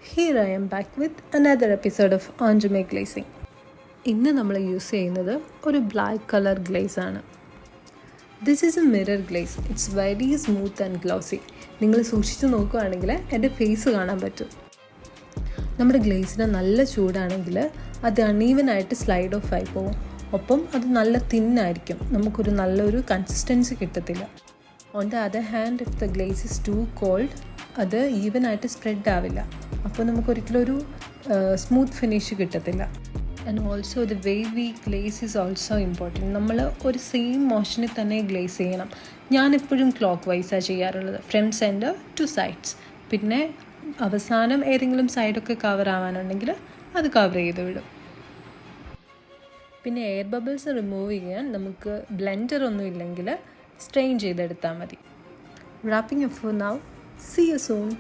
Here I am back with another episode of Anjumay Glazing. ഇന്ന് നമ്മൾ use ചെയ്യുന്നത് ഒരു ബ്ലാക്ക് കളർ ഗ്ലേസ് ആണ്. This is A mirror glaze. It's very smooth and glossy. നിങ്ങൾ സൂക്ഷിച്ച് നോക്കുകയാണെങ്കിൽ എൻ്റെ ഫേസ് കാണാൻ പറ്റും. നമ്മുടെ ഗ്ലേസിന് നല്ല ചൂടാണെങ്കിൽ അത് അൺഈവനായിട്ട് സ്ലൈഡ് ഓഫ് ആയി പോകും. ഒപ്പം അത് നല്ല തിന്നായിരിക്കും. നമുക്കൊരു നല്ലൊരു കൺസിസ്റ്റൻസി കിട്ടത്തില്ല. On the other hand if the glaze is too cold അത് ഈവനായിട്ട് സ്പ്രെഡ് ആവില്ല. അപ്പോൾ നമുക്കൊരിക്കലും ഒരു സ്മൂത്ത് ഫിനിഷ് കിട്ടത്തില്ല. And also the way we glaze is also important. നമ്മൾ ഒരു സെയിം മോഷനിൽ തന്നെ ഗ്ലേസ് ചെയ്യണം. ഞാനെപ്പോഴും ക്ലോക്ക് വൈസാണ് ചെയ്യാറുള്ളത്, ഫ്രണ്ട് സെൻറ്റർ ടു സൈഡ്സ്. പിന്നെ അവസാനം ഏതെങ്കിലും സൈഡൊക്കെ കവർ ആവാനുണ്ടെങ്കിൽ അത് കവർ ചെയ്ത് വിടും. പിന്നെ എയർ ബബിൾസ് റിമൂവ് ചെയ്യാൻ നമുക്ക് ബ്ലെൻഡർ ഒന്നും ഇല്ലെങ്കിൽ സ്ട്രെയിൻ ചെയ്തെടുത്താൽ മതി. Wrapping up for now. See you soon.